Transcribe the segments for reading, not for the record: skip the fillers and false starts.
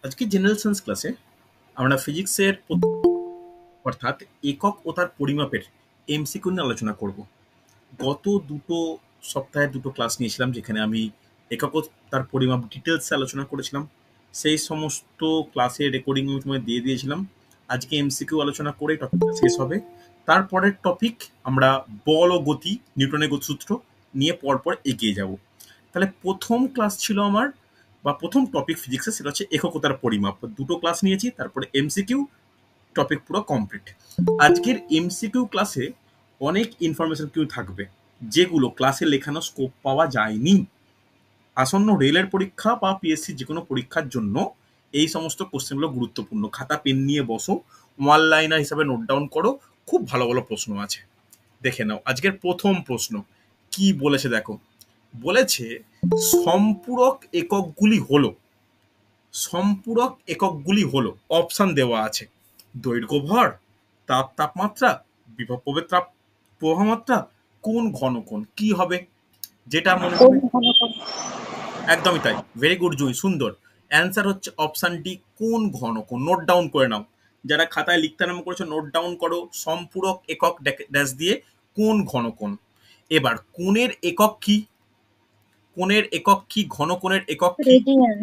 আজকে general science ক্লাসে আমরা ফিজিক্সের অর্থাৎ একক ও তার পরিমাপের এমসিকিউ নিয়ে আলোচনা করব। গত দুটো সপ্তাহে দুটো ক্লাস নিয়েছিলাম যেখানে আমি একক ও তার পরিমাপ ডিটেলসে আলোচনা করেছিলাম। সেই সমস্ত ক্লাসের রেকর্ডিং আমি তোমায় দিয়ে দিয়েছিলাম। আজকে এমসিকিউ আলোচনা করে টপিকটা শেষ হবে। তারপরের টপিক আমরা বল ও গতি, নিউটনের গতিসূত্র নিয়ে পরপর এগিয়ে যাব। তাহলে প্রথম ক্লাস ছিল আমার বা প্রথম টপিক ফিজিক্সে, সেটা হচ্ছে এককতার পরিমাপ। দুটো ক্লাস নিয়েছি, তারপরে এমসিকিউ, টপিক পুরো কমপ্লিট। আজকের এমসিকিউ ক্লাসে অনেক ইনফরমেশন কিউ থাকবে যেগুলো ক্লাসে লেখানো স্কোপ পাওয়া যায়নি। আসন্ন রেলের পরীক্ষা বা পিএসসি যে কোনো পরীক্ষার জন্য এই সমস্ত কোশ্চেনগুলো গুরুত্বপূর্ণ। খাতা পেন নিয়ে বসো, ওয়ান লাইনার হিসাবে নোট ডাউন করো, খুব ভালো ভালো প্রশ্ন আছে। দেখে নাও আজকের প্রথম প্রশ্ন কি বলেছে। দেখো, বলেছে সম্পূরক এককগুলি হলো, সম্পূরক এককগুলি হলো, অপশন দেওয়া আছে দৈর্ঘ্য ভর, তাপমাত্রা, বিভব প্রভেদ প্রবাহমাত্রা, কোন ঘনকোণ। কি হবে যেটা মনে হবে? একদমই তাই, ভেরি গুড জুই, সুন্দর। অ্যান্সার হচ্ছে অপশন ডি, কোন ঘনকোণ। নোট ডাউন করে নাও, যারা খাতায় লিখতে আরম্ভ করেছো নোট ডাউন করো, সম্পূরক একক ড্যাশ দিয়ে কোন ঘনকোণ। এবার কোণের একক কি? কোণের একক কি? ঘনকোণের একক কি? রেডিয়ান।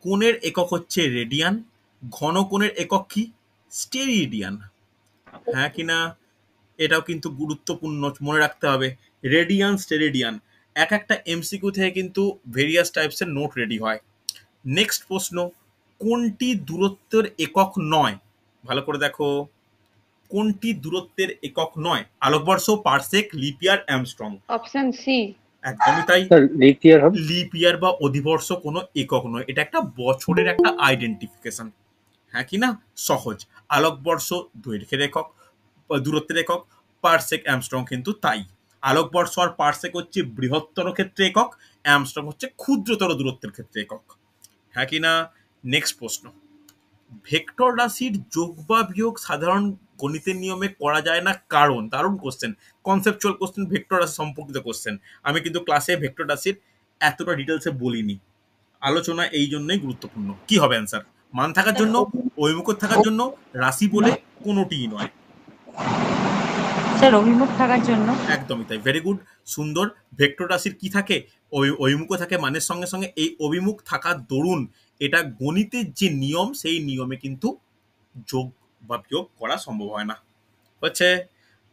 কোণের একক হচ্ছে রেডিয়ান। ঘনকোণের একক কি? স্টেরিডিয়ান। হ্যাঁ কিনা? এটাও কিন্তু গুরুত্বপূর্ণ, মনে রাখতে হবে। রেডিয়ান, স্টেরিডিয়ান, এক একটা এমসিকিউ থেকে কিন্তু ভেরিয়াস টাইপসের নোট রেডি হয়। নেক্সট প্রশ্ন, কোনটি দূরত্বের একক নয়? ভালো করে দেখো, কোনটি দূরত্বের একক নয়? আলোকবর্ষ, parsec, leap year, angstrom. Option C. একদমই তাই, লিপ ইয়ার হবে। লিপ ইয়ার বা অধিবর্ষ কোনো একক নয়, এটা একটা বছরের একটা আইডেন্টিফিকেশন। হ্যাঁ কি না? সহজ। আলোকবর্ষ দৈর্ঘ্যের একক, দূরত্বের একক, পারসেক, অ্যামস্ট্রং কিন্তু তাই। আলোকবর্ষ আর পারসেক হচ্ছে বৃহত্তর ক্ষেত্রে একক, অ্যামস্ট্রং হচ্ছে ক্ষুদ্রতর দূরত্বের ক্ষেত্রে একক। হ্যাঁ কি না? নেক্সট প্রশ্ন, ভেক্টর রাশির যোগ বা বিয়োগ সাধারণ গণিতের নিয়মে করা যায় না কারণ। দারুণ কোশ্চেন, কনসেপচুয়াল কোশ্চেন, ভেক্টর রাশি সম্পর্কিত কোশ্চেন। আমি কিন্তু ক্লাসে ভেক্টর রাশির এতটা ডিটেলসে বলিনি, আলোচনা এই জন্যই গুরুত্বপূর্ণ। কি হবে অ্যান্সার? মান থাকার জন্য, অভিমুখ থাকার জন্য, রাশি বলে কোনোটিই নয়। স্যার অভিমুখ থাকার জন্য। একদমই তাই, ভেরি গুড, সুন্দর। ভেক্টর রাশির কি থাকে? অভিমুখ থাকে মানের সঙ্গে সঙ্গে। এই অভিমুখ থাকার দরুন এটা গণিতের যে নিয়ম, সেই নিয়মে কিন্তু যোগ বা বিয়োগ করা সম্ভব হয় না। হচ্ছে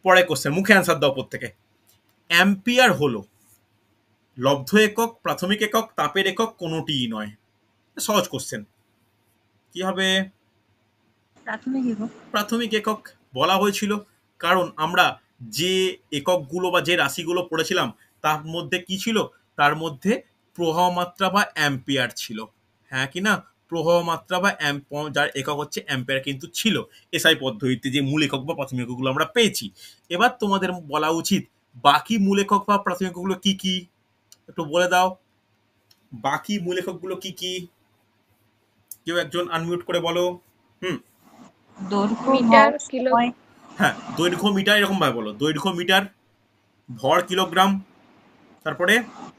পরে কোশ্চেন, মুখে অ্যান্সার দাও প্রত্যেকে। অ্যাম্পিয়ার হলো লব্ধ একক, প্রাথমিক একক, তাপের একক কোনোটিই নয়। সহজ কোশ্চেন। কি হবে? প্রাথমিক একক। প্রাথমিক একক বলা হয়েছিল কারণ আমরা যে এককগুলো বা যে রাশিগুলো পড়েছিলাম তার মধ্যে কি ছিল? তার মধ্যে প্রবাহ মাত্রা বা অ্যাম্পিয়ার ছিল। হ্যাঁ কি না? প্রবাহ মাত্রা বা যার একক হচ্ছে অ্যাম্পিয়ার কিন্তু ছিল এসআই পদ্ধতিতে, যে মূল একক বা প্রাথমিক এককগুলো আমরা পেয়েছি। এবার তোমাদের বলা উচিত বাকি মূল একক বা প্রাথমিক এককগুলো কি কি, একটু বলে দাও। বাকি মূল এককগুলো কি কি? কেউ একজন আনমিউট করে বলো। দৈর্ঘ্য, মিটার, ভর, কিলো। সময়। হ্যাঁ, দৈর্ঘ্য মিটার, এরকম ভাবে বলো। দৈর্ঘ্য মিটার, ভর কিলোগ্রাম, তারপরে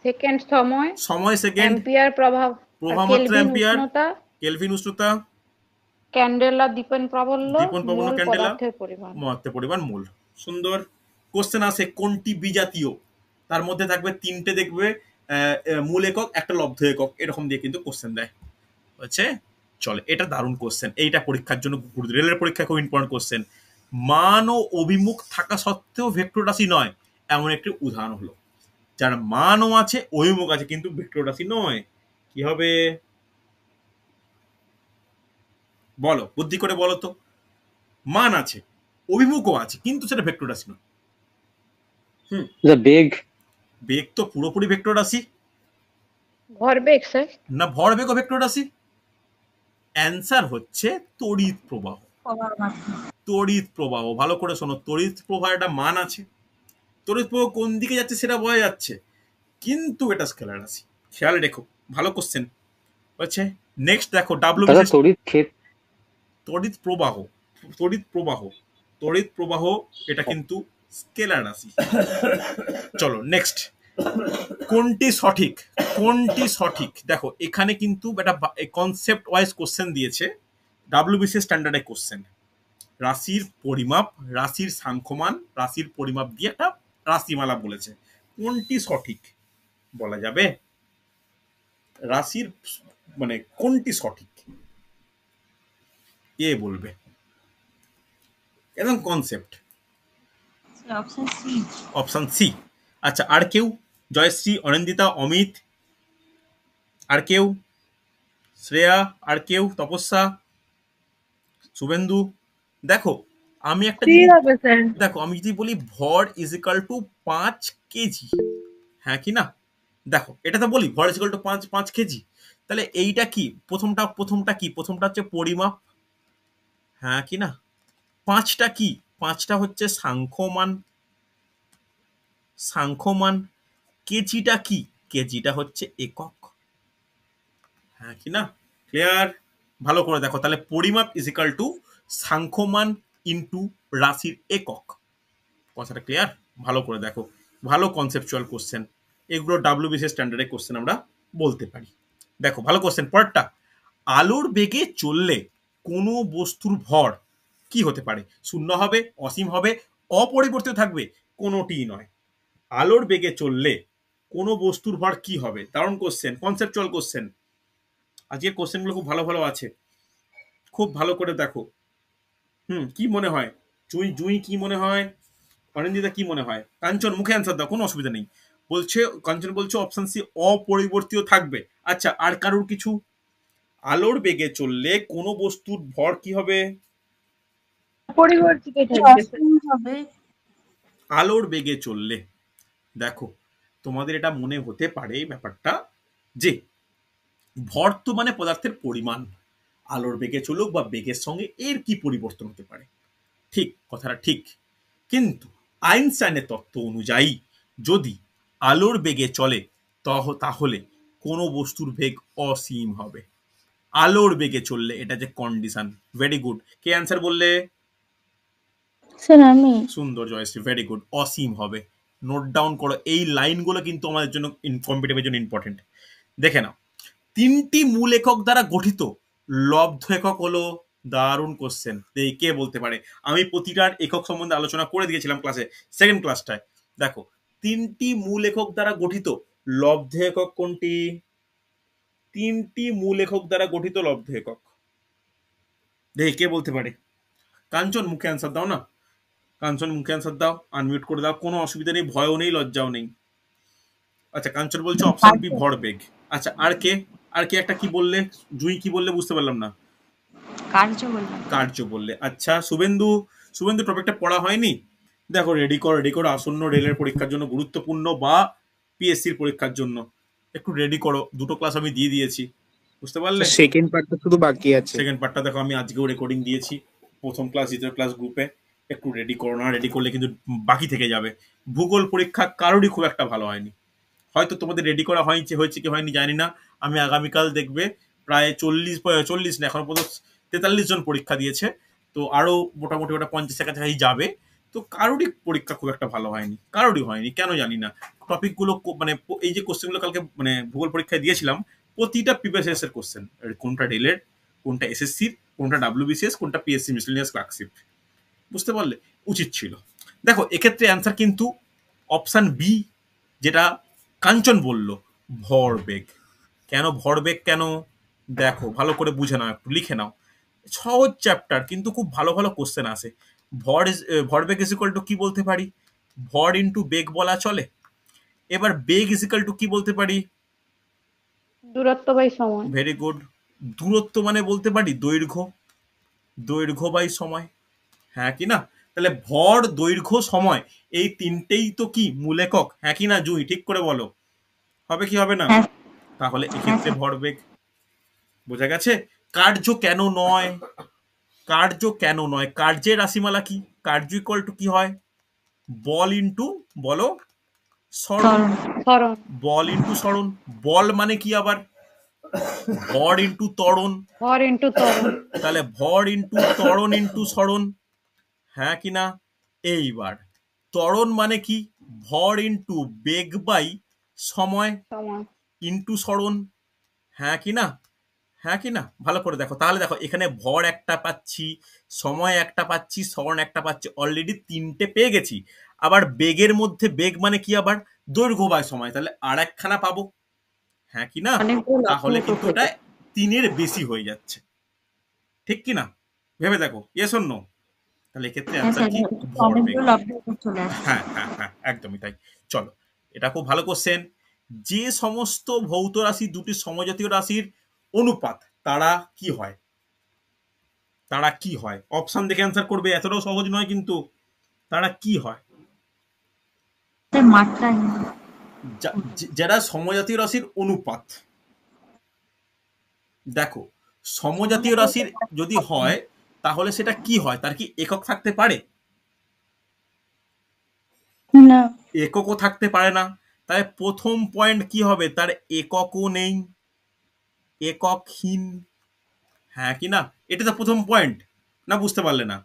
সেকেন্ড সময়, সময় সেকেন্ড, অ্যাম্পিয়ার প্রভাব, প্রবাহ মাত্রা কেলভিন অ্যাম্পিয়ার, উষ্ণতা, কেলভিন উষ্ণতা, ক্যান্ডেলা দীপন প্রাবল্য, দীপন পাবন মোল ক্যান্ডেলা, পদার্থের পরিমাণ। পদার্থের পরিমাণ, মোল। সুন্দর। কোশ্চেন আসে কোনটি বিজাতীয়, তার মধ্যে থাকবে তিনটে, দেখবে মূল একক, একটা লব্ধ একক, এরকম দিয়ে কিন্তু কোশ্চেন দেয়। হচ্ছে চলে, এটা দারুণ কোশ্চেন, এইটা পরীক্ষার জন্য, রেলের পরীক্ষা খুব ইম্পর্টেন্ট কোশ্চেন। মান ও অভিমুখ থাকা সত্ত্বেও ভেক্টর রাশি নয়, এমন একটি উদাহরণ হলো যার মানও আছে অভিমুখ আছে কিন্তু ভেক্টর রাশি নয়। কি হবে বলো, বুদ্ধি করে বলো তো। মান আছে, অভিমুখও আছে, কিন্তু সেটা ভেক্টর রাশি নয়। বেগ। বেগ তো পুরোপুরি ভেক্টর রাশি ভরবেগ স্যার। না, ভরবেগও ভেক্টর রাশি। অ্যান্সার হচ্ছে তড়িৎ প্রবাহ। তড়িৎ প্রবাহ, ভালো করে শোনো, তড়িৎ প্রবাহ একটা মান আছে, তড়িৎ প্রবাহ কোন দিকে যাচ্ছে সেটা বোঝা যাচ্ছে, কিন্তু এটা স্কেলার রাশি। খেয়াল রেখো, ভালো কোশ্চেন হচ্ছে। নেক্সট দেখো, তড়িৎ প্রবাহ, তড়িৎ প্রবাহ, তড়িৎ প্রবাহ, এটা কিন্তু স্কেলার রাশি। চলো নেক্সট, কোনটি সঠিক, কোনটি সঠিক? দেখো এখানে কিন্তু একটা কনসেপ্ট ওয়াইজ কোশ্চেন দিয়েছে, ডাব্লিউবিসিএস স্ট্যান্ডার্ডে কোশ্চেন। রাশির পরিমাপ, রাশির সাংখ্যমান, রাশির পরিমাপ দিয়ে একটা রাশিমালা বলেছে। কোনটি সঠিক বলা যাবে? রাশির মানে কোনটি সঠিক কে বলবে? একদম concept. Option C. Option C. আচ্ছা, আর কেউ? জয়শ্রী, অনিন্দিতা, অমিত, আর কেউ? শ্রেয়া, আর কেউ? তপস্যা, শুভেন্দু? দেখো আমি একটা সি জিনিস, হবে স্যার। দেখো আমি যদি বলি ভর ইজ ইকাল টু 5 কেজি, হ্যাঁ কি না? দেখো এটা তো বলি ভর ইজ ইকাল টু 5 কেজি, তাহলে এইটা কি? প্রথমটা কি? প্রথমটা হচ্ছে পরিমাপ, হ্যাঁ কি না? 5টা কি? 5টা হচ্ছে সাংখ্যমান, সাংখ্যমান। কেজিটা কি? কেজিটা হচ্ছে একক, হ্যাঁ কি না? ক্লিয়ার? ভালো করে দেখো, তাহলে পরিমাপ ইজ ইকাল টু সাংখ্যমান ইন্টু রাশির একক। কথাটা ক্লিয়ার? ভালো করে দেখো, ভালো কনসেপচুয়াল কোশ্চেন, এগুলো ডাব্লিউবিসিএস স্ট্যান্ডার্ডের কোশ্চেন আমরা বলতে পারি। দেখো ভালো কোশ্চেন পরেরটা, আলোর বেগে চললে কোনো বস্তুর ভর কি হতে পারে? শূন্য হবে, অসীম হবে, অপরিবর্তিত থাকবে, কোনোটিই নয়। আলোর বেগে চললে কোনো বস্তুর ভর কি হবে? দারুণ কোশ্চেন, কনসেপচুয়াল কোশ্চেন। আজকের কোশ্চেনগুলো খুব ভালো ভালো আছে, খুব ভালো করে দেখো। কি মনে হয়? জুই জুই কি মনে হয়? অনিন্দিতা কি মনে হয়? কাঞ্চন মুখে অ্যান্সার দাও, কোনো অসুবিধা নেই। বলছে কাঞ্চন বলছে অপশন সি অপরিবর্তিত থাকবে। আচ্ছা, আর কারুর কিছু? আলোর বেগে চললে কোনো বস্তুর ভর কি হবে? পরিবর্তিত থাকবে স্যার। অসীম হবে। আলোর বেগে চললে, দেখো তোমাদের এটা মনে হতে পারে ব্যাপারটা যে ভর তো মানে পদার্থের পরিমাণ, আলোর বেগে চলুক বা বেগের সঙ্গে এর কি পরিবর্তন হতে পারে? ঠিক, কথাটা ঠিক। কিন্তু আইনস্টাইনের তত্ত্ব অনুযায়ী যদি আলোর বেগে চলে তাহলে কোনো বস্তুর বেগ অসীম হবে। আলোর বেগে চললে, এটা যে কন্ডিশন। Very good. কে অ্যান্সার বললে? স্যার আমি। সুন্দর, জয়শ্রী, ভেরি গুড। অসীম হবে। নোট ডাউন করো, এই লাইনগুলো কিন্তু আমাদের জন্য কম্পিটিটিভের জন্য ইম্পর্টেন্ট। দেখে নাও, 3টি মূল একক দ্বারা গঠিত লব্ধ একক হলো, দারুণ কোশ্চেন, এই কে বলতে পারে? আমি প্রতিটার একক সম্বন্ধে আলোচনা করে দিয়েছিলাম ক্লাসে, সেকেন্ড ক্লাসটায়। দেখো 3টি মূল একক দ্বারা গঠিত লব্ধ একক কোনটি? 3টি মূল একক দ্বারা গঠিত লব্ধ একক, দেখি কে বলতে পারে? কাঞ্চন মুখে অ্যান্সার দাও না, কাঞ্চন মুখে অ্যান্সার দাও, আনমিউট করে দাও, কোনো অসুবিধা নেই, ভয়ও নেই, লজ্জাও নেই। আচ্ছা, কাঞ্চন বলছে অপশন বি ভরবেগ। আচ্ছা, আর কে? আর কে একটা কি বললে? জুই কি বললে বুঝতে পারলাম না। কার্য বললাম। কার্য বললে। আচ্ছা, শুভেন্দু, শুভেন্দু টপিকটা পড়া হয়নি? দেখো রেডি করো, রেডি করো, আসন্ন রেলের পরীক্ষার জন্য গুরুত্বপূর্ণ বা পিএসসির পরীক্ষার জন্য একটু রেডি করো। দুটো ক্লাস আমি দিয়ে দিয়েছি, বুঝতে পারলে? সেকেন্ড পার্টটা শুধু বাকি আছে। সেকেন্ড পার্টটা দেখো আমি আজকেও রেকর্ডিং দিয়েছি, প্রথম ক্লাস দ্বিতীয় ক্লাস গ্রুপে। একটু রেডি করো, না রেডি করলে কিন্তু বাকি থেকে যাবে। ভূগোল পরীক্ষা কারোরই খুব একটা ভালো হয়নি, হয়তো তোমাদের রেডি করা হয়েছে কি হয়নি জানি না। আমি আগামীকাল দেখবে প্রায় 40 না এখন পর্যন্ত 43 জন পরীক্ষা দিয়েছে, তো আরো মোটামুটি ওটা 50-এর কাছাকাছি যাবে। তো কারোরই পরীক্ষা খুব একটা ভালো হয়নি, কারোরই হয়নি, কেন জানি না। টপিকগুলো মানে এই যে কোশ্চেনগুলো কালকে মানে ভূগোল পরীক্ষায় দিয়েছিলাম, প্রতিটা প্রিভিয়াস এর কোশ্চেন, কোনটা রেলের, কোনটা এসএসসির, কোনটা ডাব্লিউবিসিএস, কোনটা পিএসসি মিসলেনিয়াস ক্লার্কশিপ, বুঝতে পারলে? উচিত ছিল। দেখো এক্ষেত্রে অ্যান্সার কিন্তু অপশন বি, যেটা কাঞ্চন বলল, ভরবেগ। কেন ভরবেগ কেন? দেখো ভালো করে বুঝে নাও, একটু লিখে নাও, সহজ চ্যাপ্টার কিন্তু খুব ভালো ভালো কোশ্চেন আসে। ভরবেগ ইজ ইকুয়াল টু কি বলতে পারি? ভর ইন্টু বেগ বলা চলে। এবার বেগ ইজ ইকুয়াল টু কি বলতে পারি? দূরত্ব বাই সময়। Very good. দূরত্ব মানে বলতে পারি দৈর্ঘ্য, দৈর্ঘ্য বাই সময়, হ্যাঁ কি না? তাহলে ভর, দৈর্ঘ্য, সময়, এই তিনটেই তো কি মূল একক, হ্যাঁ কি না? জুই ঠিক করে বলো, হবে কি হবে না? হ্যাঁ। তাহলে হ্যাঁ এক্ষেত্রে স্যার। ভরবেগ। বোঝা গেছে? কার্য কেন নয়? কার্য কেন নয়? কার্যের রাশিমালা কি? কার্য ইকুয়াল টু কি হয়? বল ইন্টু, বলো, সরণ। সরণ। সরণ। বল ইন্টু সরণ। বল মানে কি আবার? ভর ইন্টু ত্বরণ। ভর ইন্টু ত্বরণ। তাহলে ভর ইন্টু ত্বরণ ইন্টু সরণ, হ্যাঁ কি না? এইবার ত্বরণ মানে কি? ভর ইন্টু বেগ বাই সময় সময় ইন্টু সরণ, হ্যাঁ কি না, হ্যাঁ কি না, ভালো করে দেখো। তাহলে দেখো এখানে ভর একটা পাচ্ছি, সময় একটা পাচ্ছি, সরণ একটা পাচ্ছি, অলরেডি তিনটে পেয়ে গেছি। আবার বেগের মধ্যে বেগ মানে কি, আবার দৈর্ঘ্য বাই সময়, তাহলে আর একখানা পাবো, হ্যাঁ কি না। অনেকগুলো তাহলে লক্ষ্য কিন্তু থেকে। এটা তিনের বেশি হয়ে যাচ্ছে, ঠিক কি না, ভেবে দেখো, ইয়েস অর নো। তাহলে এক্ষেত্রে হ্যাঁ অ্যান্সার স্যার, কি, ভর বেগ। অনেকগুলো লব্ধ চলে আসছে। হ্যাঁ হ্যাঁ হ্যাঁ, একদমই তাই। চলো, এটা খুব ভালো কোশ্চেন। যে সমস্ত ভৌত রাশি দুটি সমজাতীয় রাশির অনুপাত, তারা কি হয়, তারা কি হয়, অপশন দেখে অ্যান্সার করবে, এতটাও সহজ নয় কিন্তু। তারা কি হয়, স্যার মাত্রাহীন। যারা সমজাতীয় রাশির অনুপাত, দেখো সমজাতীয় রাশির যদি হয় তাহলে সেটা কি হয়, তার কি একক থাকতে পারে, না। এককও থাকতে পারে না। তাই প্রথম পয়েন্ট কি হবে, তার এককও নেই, এককহীন, হ্যাঁ কি না। এটা তো প্রথম পয়েন্ট, না বুঝতে পারলে না,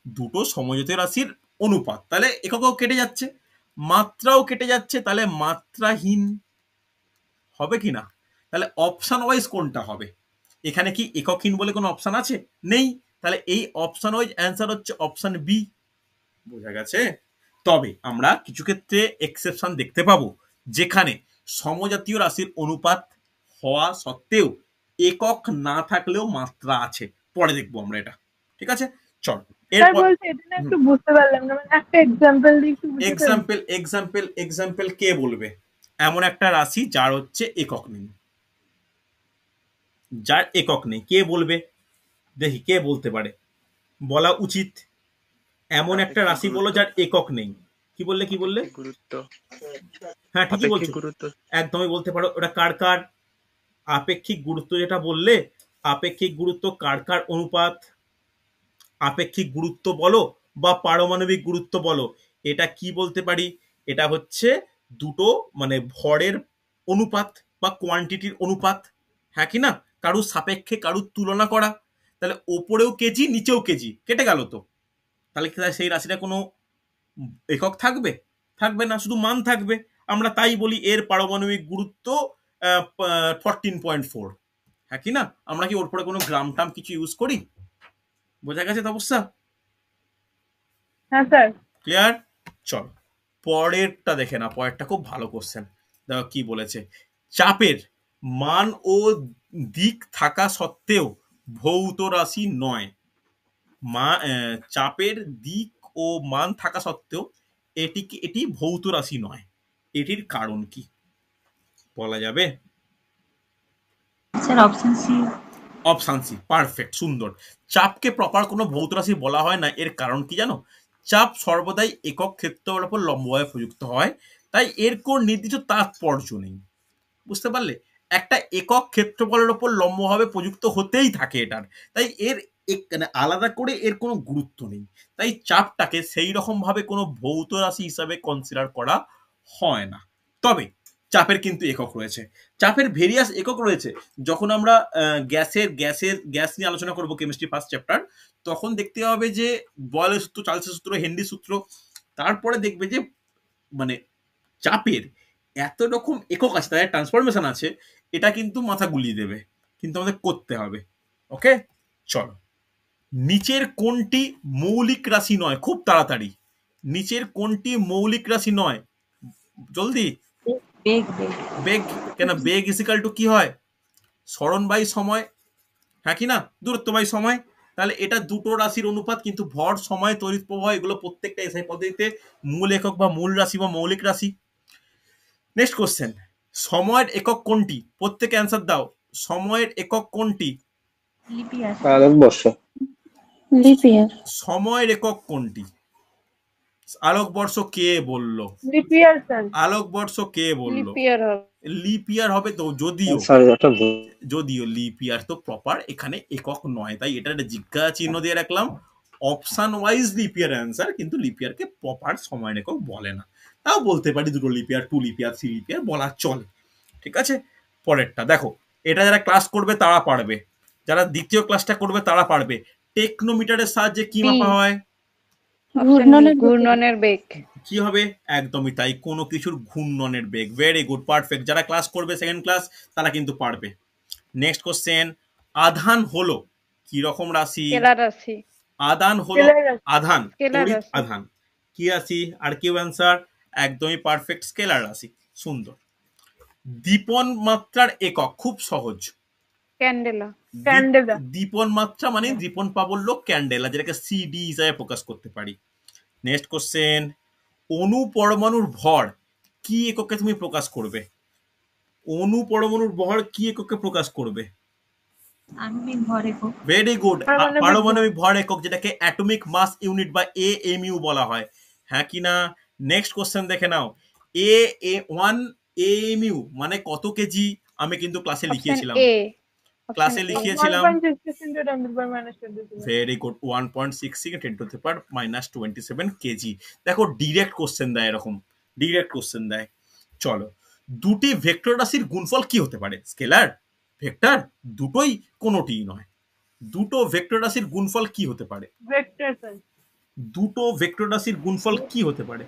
দুটো সমজাতীয় রাশির অনুপাত, তাহলে এককও কেটে যাচ্ছে, মাত্রাও কেটে যাচ্ছে, তাহলে মাত্রাহীন হবে কি না। তাহলে অপশন ওয়াইজ কোনটা হবে, এখানে কি এককহীন বলে কোনো অপশন আছে, নেই, তাহলে এই অপশন ওয়াইজ অ্যান্সার হচ্ছে অপশন বি, বোঝা গেছে। তবে আমরা কিছু ক্ষেত্রে এক্সেপশন দেখতে পাবো, যেখানে সমজাতীয় রাশির অনুপাত হওয়া সত্ত্বেও একক না থাকলেও মাত্রা আছে, পরে দেখবো আমরা এটা, ঠিক আছে। চল স্যার এরপর, বলছি এটা না একটু বুঝতে পারলাম না, মানে একটা এক্সাম্পল দিয়ে একটু বুঝতে পারবেন? এক্সাম্পল এক্সাম্পল এক্সাম্পল কে বলবে, এমন একটা রাশি যার হচ্ছে একক নেই, যার একক নেই, কে বলবে, দেখি কে বলতে পারে, বলা উচিত। এমন একটা আপেক্ষিক রাশি বলো গুরুত্ব। যার একক নেই, কি বললে, কি বললে, আপেক্ষিক গুরুত্ব। হ্যাঁ ঠিকই আপেক্ষিক বলছো, গুরুত্ব। একদমই বলতে পারো। ওটা কার কার আপেক্ষিক গুরুত্ব, যেটা বললে আপেক্ষিক গুরুত্ব কার কার অনুপাত, আপেক্ষিক গুরুত্ব বলো বা পারমাণবিক গুরুত্ব বলো, এটা কি বলতে পারি, এটা হচ্ছে দুটো মানে ভরের অনুপাত বা কোয়ান্টিটির অনুপাত, হ্যাঁ কি না, কারুর সাপেক্ষে কারুর তুলনা করা। তাহলে ওপরেও কেজি নিচেও কেজি, কেটে গেল তো, তাহলে কি সেই রাশিটা কোনো একক থাকবে, থাকবে না, শুধু মান থাকবে। আমরা তাই বলি এর পারমাণবিক গুরুত্ব 14.4, হ্যাঁ কি না। আমরা কি ওর পরে কোনো গ্রাম টাম কিছু ইউজ করি, বোঝা গেছে তো অবস্থা, হ্যাঁ স্যার। ক্লিয়ার। চল পরেরটা দেখে না, পরেরটা খুব ভালো কোশ্চেন, দেখো কি বলেছে, চাপের মান ও দিক থাকা সত্ত্বেও ভৌত রাশি নয়, চাপের দিক ও মান থাকা সত্ত্বেও এটি ভৌত রাশি নয়, এটির কারণ কি বলা যাবে, sir option C. Option C, perfect, সুন্দর। চাপকে প্রপার কোনো ভৌত রাশি বলা হয় না, এর কারণ কি জানো, চাপ সর্বদাই একক ক্ষেত্রের উপর লম্বভাবে প্রযুক্ত হয়, তাই এর কোন নির্দিষ্ট তাৎপর্য নেই, বুঝতে পারলে, একটা একক ক্ষেত্রফলের উপর লম্বভাবে প্রযুক্ত হতেই থাকে এটার, তাই এর মানে আলাদা করে এর কোনো গুরুত্ব নেই, তাই চাপটাকে সেই রকম ভাবে কোনো ভৌত রাশি হিসাবে কনসিডার করা হয় না। তবে চাপের কিন্তু একক রয়েছে, চাপের ভেরিয়াস একক রয়েছে। যখন আমরা গ্যাস নিয়ে আলোচনা করবো কেমিস্ট্রি ফার্স্ট চ্যাপ্টার, তখন দেখতে হবে যে বয়েলের সূত্র, চার্লসের সূত্র, হেনরির সূত্র, তারপরে দেখবে যে মানে চাপের এত রকম একক আছে, তাদের ট্রান্সফরমেশন আছে, এটা কিন্তু মাথা গুলিয়ে দেবে, কিন্তু আমাদের করতে হবে। ওকে, চলো, নিচের কোনটি মৌলিক রাশি নয়, খুব তাড়াতাড়ি, নিচের কোনটি মৌলিক রাশি নয়, জলদি। বেগ বেগ। বেগ, কেন বেগ ইজিক্যাল টু কি হয়, সরণ বাই সময়, হ্যাঁ কি না, দূরত্ব বাই সময়, তাহলে এটা দুটো রাশির অনুপাত, কিন্তু ভর, সময়, তড়িৎ প্রবাহ এগুলো প্রত্যেকটা এসআই পদ্ধতিতে মূল একক বা মূল রাশি বা মৌলিক রাশি। নেক্সট কোশ্চেন, সময়ের একক কোনটি, প্রত্যেকে অ্যান্সার দাও, সময়ের একক কোনটি, লিপিয়ার। আলোকবর্ষ। লিপিয়ার। সময়ের একক কোনটি, আলোকবর্ষ কে বলল, লিপিয়ার স্যার। আলোকবর্ষ কে বলল, লিপিয়ার হবে। লিপ ইয়ার হবে তো, যদিও স্যার এটা যদিও লিপ ইয়ার তো প্রপার এখানে একক নয়, তাই এটা একটা জিজ্ঞাসা চিহ্ন দিয়ে রাখলাম, অপশন ওয়াইজ লিপ ইয়ার অ্যান্সার, কিন্তু লিপ ইয়ারকে প্রপার সময়ের একক বলে না, তাও বলতে পারি দুটো লিপ ইয়ার, 2 লিপ ইয়ার, 3 লিপ ইয়ার বলা চলে, ঠিক আছে। পরেরটা দেখো, এটা যারা ক্লাস করবে তারা পারবে, যারা দ্বিতীয় ক্লাসটা করবে তারা পারবে। টেকনোমিটারের সাহায্যে কি মাপা হয়, অপশন বি, ঘূর্ণনের বেগ। কি হবে? একদমই তাই, কোনো কিছুর ঘূর্ণনের বেগ। Very good, perfect. যারা ক্লাস করবে সেকেন্ড ক্লাস তারা কিন্তু পারবে। নেক্সট কোশ্চেন, আধান হলো কি রকম রাশি? স্কেলার রাশি। আধান হলো স্কেলার রাশি। আধান, স্কেলার তড়িৎ রাশি। আধান। কি রাশি? আর কেউ অ্যান্সার? একদমই পারফেক্ট, স্কেলার রাশি। সুন্দর। দীপন মাত্রার একক, খুব সহজ। ক্যান্ডেলা। ক্যান্ডেলা। দীপন মাত্রা মানে দীপন প্রাবল্য, ক্যান্ডেলা, যেটাকে সিডি হিসাবে প্রকাশ করতে পারি। নেক্সট কোশ্চেন, অণু পরমাণুর ভর কি এককে তুমি প্রকাশ করবে? অণু পরমাণুর ভর কি এককে প্রকাশ করবে? আণবিক ভর একক। ভেরি গুড, পারমাণবিক ভর। পারমাণবিক ভর একক, যেটাকে অ্যাটমিক মাস ইউনিট বা এএমইউ বলা হয়। হ্যাঁ কি না? নেক্সট কোশ্চেন দেখে নাও, ওয়ান এএমইউ মানে কত কেজি? আমি কিন্তু ক্লাসে অপশন লিখিয়েছিলাম, এ। ক্লাসে অপশন এ। লিখিয়েছিলাম। 1.66 into 10 to the power minus 27. Very good, 1.66 10 to the power minus 27 kg. দেখো ডিরেক্ট কোশ্চেন দেয়, এরকম ডিরেক্ট কোশ্চেন দেয়। চলো, দুটি ভেক্টর রাশির গুণফল কি হতে পারে? স্কেলার, ভেক্টর, দুটোই, কোনোটিই নয়। দুটো ভেক্টর রাশির গুণফল কি হতে পারে? Vector sir. দুটো ভেক্টর রাশির গুণফল কি হতে পারে?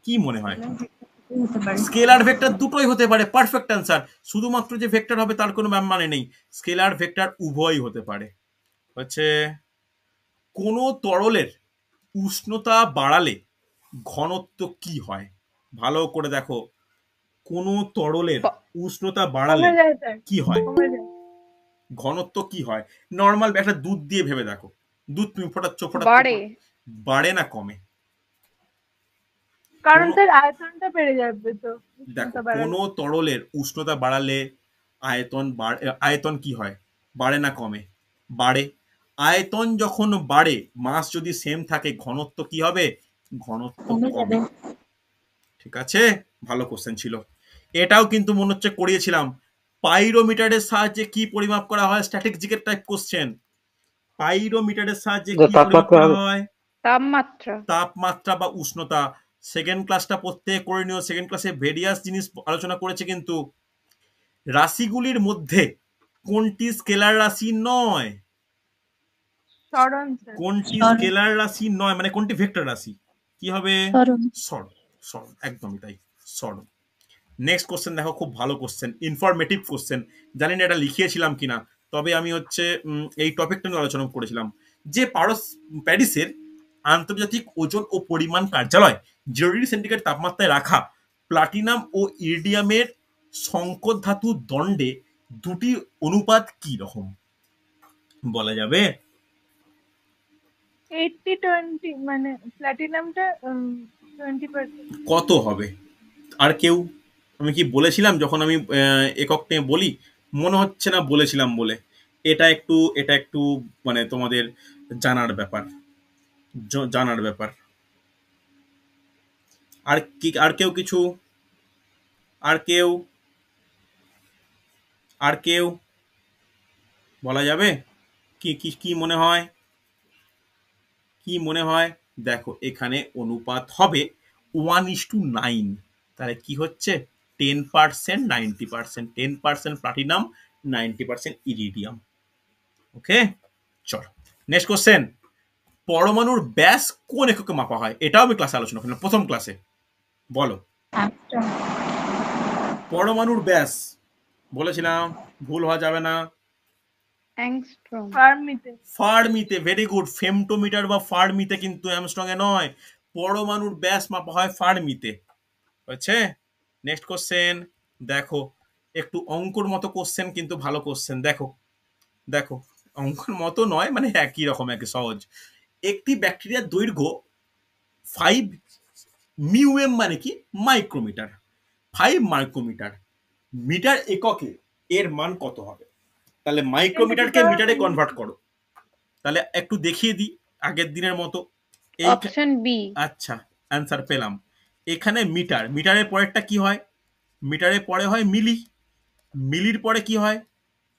কি মনে হয়? হতে পারে। স্কেলার ভেক্টর দুটোই হতে পারে, পারফেক্ট অ্যান্সার। শুধুমাত্র যে ভেক্টর হবে তার কোনো মানে নেই, স্কেলার ভেক্টর উভয়ই হতে পারে। হচ্ছে, কোনো তরলের উষ্ণতা বাড়ালে ঘনত্ব কি হয়? ভালো করে দেখো, কোনো তরলের উষ্ণতা বাড়ালে কমে যায় স্যার। কি হয়? কমে যায়। ঘনত্ব কি হয়? নর্মাল একটা দুধ দিয়ে ভেবে দেখো, দুধ তুমি ফোটাচ্ছ বাড়ে। বাড়ে না কমে? কারণ কোনো- স্যার আয়তনটা বেড়ে যাবে তো। দেখো, উষ্ণতা বাড়ালে। কোনো তরলের উষ্ণতা বাড়ালে আয়তন কি হয়? বাড়ে না কমে? বাড়ে। আয়তন যখন বাড়ে, মাস যদি সেম থাকে, ঘনত্ব কি হবে? ঘনত্ব কমে যাবে। কমে। ঠিক আছে, ভালো কোশ্চেন ছিল। এটাও কিন্তু মনে হচ্ছে করিয়েছিলাম। পাইরোমিটারের সাহায্যে কি পরিমাপ করা হয়? স্ট্যাটিক জিকের টাইপ কোশ্চেন। পাইরোমিটারের সাহায্যে কি পরিমাপ করা হয়? তাপমাত্রা। তাপমাত্রা বা উষ্ণতা। সেকেন্ড ক্লাসটা প্রত্যেক করে নিও, সেকেন্ড ক্লাসে ভেরিয়াস জিনিস আলোচনা করেছে কিন্তু। রাশিগুলির মধ্যে কোনটি স্কেলার রাশি নয়? সরণ স্যার। কোনটি সরণ। স্কেলার রাশি নয় মানে কোনটি ভেক্টর রাশি? কি হবে? সরণ। সরণ। সরণ, একদমই তাই, সরণ। নেক্সট কোশ্চেন দেখো, খুব ভালো কোশ্চেন, ইনফরমেটিভ কোশ্চেন। জানি না এটা লিখিয়েছিলাম কিনা, তবে আমি হচ্ছে এই টপিকটা নিয়ে আলোচনা করেছিলাম। যে প্যারিসের আন্তর্জাতিক ওজন ও পরিমাণ কার্যালয় 0 ডিগ্রি সেন্টিগ্রেড তাপমাত্রায় রাখা প্লাটিনাম ও ইরিডিয়ামের সংকর ধাতু দণ্ডে দুটি অনুপাত কি রকম বলা যাবে? 80-20 মানে প্ল্যাটিনামটা 20%। কত হবে? আর কেউ? আমি কি বলেছিলাম যখন আমি একক নিয়ে বলি? মনে হচ্ছে না বলেছিলাম বলে। এটা একটু মানে তোমাদের জানার ব্যাপার, জানার ব্যাপার। আর কেউ কিছু? আর কেউ? আর কেউ বলা যাবে? কি কি কি মনে হয়? কি মনে হয়? দেখো, এখানে অনুপাত হবে 1:9। তাহলে কি হচ্ছে? 10% 90%, 10% প্লাটিনাম, 90% ইরিডিয়াম। ওকে, চলো নেক্সট কোশ্চেন। পরমাণুর ব্যাস কোন এককে মাপা হয়? এটাও আমি ক্লাসে আলোচনা করলাম, প্রথম ক্লাসে। বলো, অ্যাংস্ট্রম। পরমাণুর ব্যাস বলেছিলাম, ভুল হওয়া যাবে না। অ্যাংস্ট্রম। ফার্মিতে। ফার্মিতে, ভেরি গুড। ফেমটোমিটার বা ফার্মিতে কিন্তু অ্যামস্ট্রং এ নয়। পরমাণুর ব্যাস মাপা হয় ফার্মিতে। হচ্ছে। নেক্সট কোশ্চেন দেখো, একটু অঙ্কর মতো কোশ্চেন, কিন্তু ভালো কোশ্চেন। দেখো দেখো, অঙ্কর মতো নয়, মানে একই রকম, একই সহজ। একটি ব্যাকটেরিয়ার দৈর্ঘ্য 5 মিউএম মানে কি? মাইক্রোমিটার। 5 মাইক্রোমিটার, মিটার এককে এর মান কত হবে? তাহলে মাইক্রোমিটারকে মিটারে কনভার্ট করো। তাহলে একটু দেখিয়ে দিই আগের দিনের মতো। Option B. আচ্ছা, অ্যান্সার পেলাম। এখানে মিটার, মিটারের পরেরটা কি হয়? মিটারের পরে হয় মিলি, মিলির পরে কি হয়?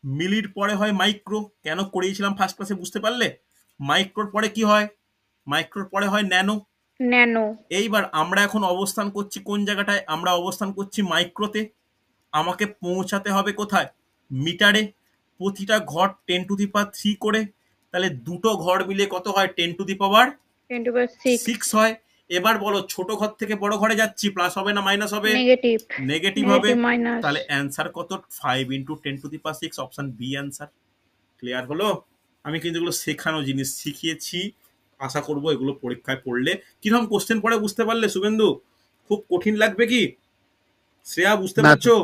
মিলির পরে হয় মাইক্রো। কেন করিয়েছিলাম ফার্স্ট ক্লাসে, বুঝতে পারলে? মাইক্রোর পরে কি হয়? মাইক্রোর পরে হয় ন্যানো। ন্যানো। এইবার আমরা এখন অবস্থান করছি কোন জায়গাটায়? আমরা অবস্থান করছি মাইক্রোতে। আমাকে পৌঁছাতে হবে কোথায়? মিটারে। প্রতিটা ঘর 10⁻³ করে। তাহলে দুটো ঘর মিলে কত হয়? 10⁻⁶ 10⁶। হয়। এবার বলো ছোট ঘর থেকে বড় ঘরে যাচ্ছি, প্লাস হবে না মাইনাস হবে? নেগেটিভ নেগেটিভ হবে। নেগেটিভ মাইনাস তাহলে অ্যান্সার কত? 5 × 10⁶, অপশন বি অ্যান্সার। ক্লিয়ার হলো? আমি কিন্তু এগুলো শেখানো জিনিস শিখিয়েছি, আশা করবো এগুলো পরীক্ষায় পড়লে কিরকম কোশ্চেন পড়ে বুঝতে পারলে। শুভেন্দু, খুব কঠিন লাগবে কি? শ্রেয়া বুঝতে না। পারছো?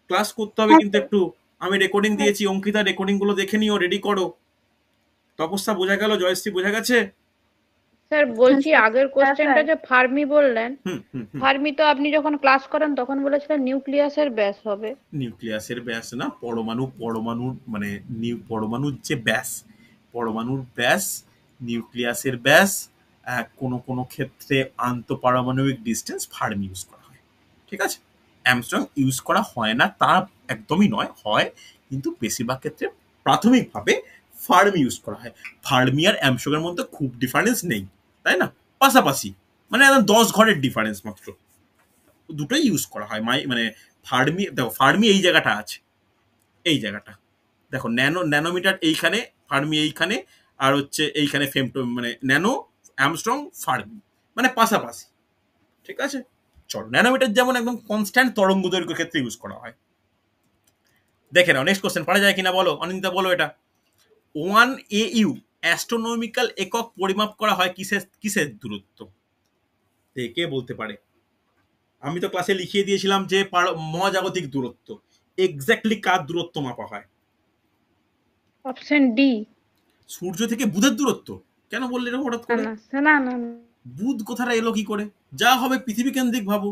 ক্লাস করতে হবে হ্যাঁ, কিন্তু একটু। আমি রেকর্ডিং দিয়েছি, অঙ্কিতা রেকর্ডিং গুলো দেখে নিও, রেডি করো। তপস্যা বোঝা গেল? জয়শ্রী বোঝা গেছে? স্যার বলছি স্যার। আগের কোশ্চেনটা স্যার। যে ফার্মি বললেন, হুম হুম হুম। ফার্মি তো আপনি যখন ক্লাস করেন তখন বলেছিলেন নিউক্লিয়াসের ব্যাস হবে। নিউক্লিয়াসের ব্যাস না, পরমাণুর মানে পরমাণুর যে ব্যাস, পরমাণুর ব্যাস, নিউক্লিয়াসের ব্যাস, কোনো কোনো ক্ষেত্রে আন্তঃপারমাণবিক ডিস্টেন্স ফার্মি ইউজ করা হয়। ঠিক আছে? অ্যামস্ট্রং ইউজ করা হয় না তা একদমই নয়, হয়, কিন্তু বেশিরভাগ ক্ষেত্রে প্রাথমিকভাবে ফার্মি ইউজ করা হয়। ফার্মি আর অ্যামস্ট্রং এর মধ্যে খুব ডিফারেন্স নেই, তাই না? পাশাপাশি, মানে একদম 10 ঘরের ডিফারেন্স মাত্র। দুটোই ইউজ করা হয়। মানে ফার্মি, দেখো ফার্মি এই জায়গাটা আছে, এই জায়গাটা দেখো, ন্যানোমিটার এইখানে, ফার্মি এইখানে, আর হচ্ছে এইখানে ফেমটো, মানে ন্যানো, অ্যামস্ট্রং, ফার্মি, মানে পাশাপাশি। ঠিক আছে? চলো, ন্যানোমিটার যেমন একদম কনস্ট্যান্ট তরঙ্গ দৈর্ঘ্যের ক্ষেত্রে ইউজ করা হয়। দেখে নাও নেক্সট কোশ্চেন, পারা যায় কিনা বলো। অনিন্দিতা বলো এটা। 1 AU অ্যাস্ট্রোনমিক্যাল একক পরিমাপ করা হয় কিসের কিসের দূরত্ব? কে বলতে পারে? আমি তো ক্লাসে লিখিয়ে দিয়েছিলাম যে মহাজাগতিক দূরত্ব। এক্স্যাক্টলি কার দূরত্ব মাপা হয়? Option D. সূর্য থেকে বুধের দূরত্ব? কেন বললে এরকম হঠাৎ করে? না না না, বুধ কোথাটা এলো কি করে? যা হবে পৃথিবী কেন্দ্রিক ভাবো।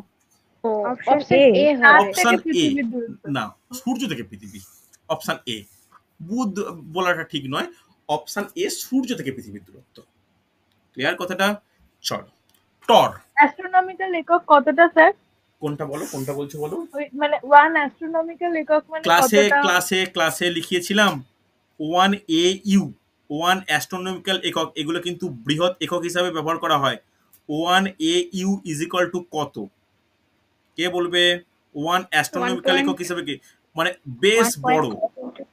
ও অপশন অপশন এ এ চাঁদ হবে। অপশন থেকে এ পৃথিবীর দূরত্ব। না, সূর্য থেকে পৃথিবী। Option A. বুধ বলাটা ঠিক নয়, অপশন এ সূর্য থেকে পৃথিবীর দূরত্ব। ক্লিয়ার কথাটা? চলো, টর। অ্যাস্ট্রোনমিক্যাল একক কতটা স্যার? কোনটা বলো, কোনটা বলছো বলো। মানে 1 অ্যাস্ট্রোনমিক্যাল একক মানে ক্লাসে কতটা? ক্লাসে ক্লাসে লিখিয়েছিলাম 1 AU, 1 অ্যাস্ট্রোনমিক্যাল একক, এগুলো কিন্তু বৃহৎ একক হিসাবে ব্যবহার করা হয়। 1 AU ইজ ইকুয়াল টু কত? কে বলবে? 1 অ্যাস্ট্রোনমিক্যাল একক হিসাবে কি, মানে বেশ বড়।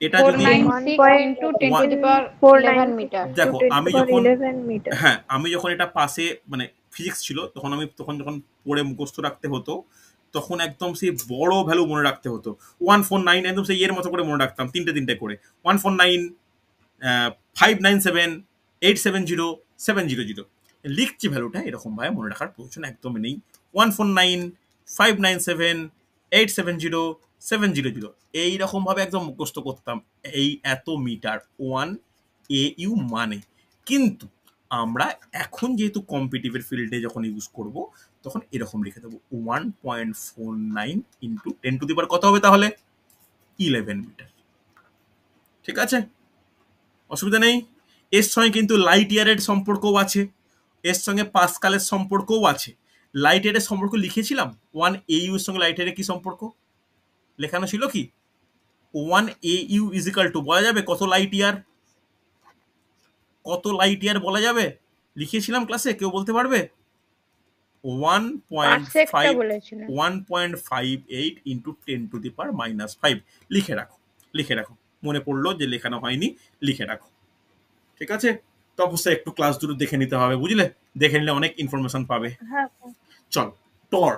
এটা যদি 496 into 10 to the power 11 metre. দেখো, আমি যখন, হ্যাঁ, আমি যখন এটা পাশে, মানে ফিজিক্স ছিল তখন, আমি তখন যখন পড়ে মুখস্থ রাখতে হতো, তখন একদম সেই বড় ভ্যালু মনে রাখতে হতো। 149 একদম সেই এর মতো করে মনে রাখতাম, তিনটে তিনটে করে। 149, 597, 870, 700। লিখছি ভ্যালুটা, এরকম ভাবে মনে রাখার প্রয়োজন একদমই নেই। 149, 597, 870, 700, এইরকম ভাবে একদম মুখস্থ করতাম। এই এত মিটার 1 AU মানে। কিন্তু আমরা এখন যেহেতু কম্পিটিটিভ ফিল্ডে যখন ইউজ করব, তখন এরকম লিখে দেবো 1.49 ইন্টু 10 টু দি পাওয়ার কত হবে তাহলে? 11 মিটার। ঠিক আছে? অসুবিধা নেই। এর সঙ্গে কিন্তু লাইট ইয়ারের সম্পর্কও আছে, এর সঙ্গে পাসকালের সম্পর্কও আছে। লাইট ইয়ারের সম্পর্ক লিখেছিলাম, 1 AU এর সঙ্গে লাইট ইয়ারের কি সম্পর্ক লেখানো ছিল কি? 1 AU ইজ ইকাল টু, বলা যাবে কত লাইট ইয়ার? কত লাইট ইয়ার বলা যাবে? লিখেছিলাম ক্লাসে, কেউ বলতে পারবে? 1.58 ইন্টু 10 টু দি পাওয়ার -5। লিখে রাখো, লিখে রাখো। মনে পড়লো যে লেখানো হয়নি, লিখে রাখো। ঠিক আছে? তো অবশ্যই একটু ক্লাস দুটো দেখে নিতে হবে, বুঝলে? দেখে নিলে অনেক ইনফরমেশন পাবে। হ্যাঁ। চল, টর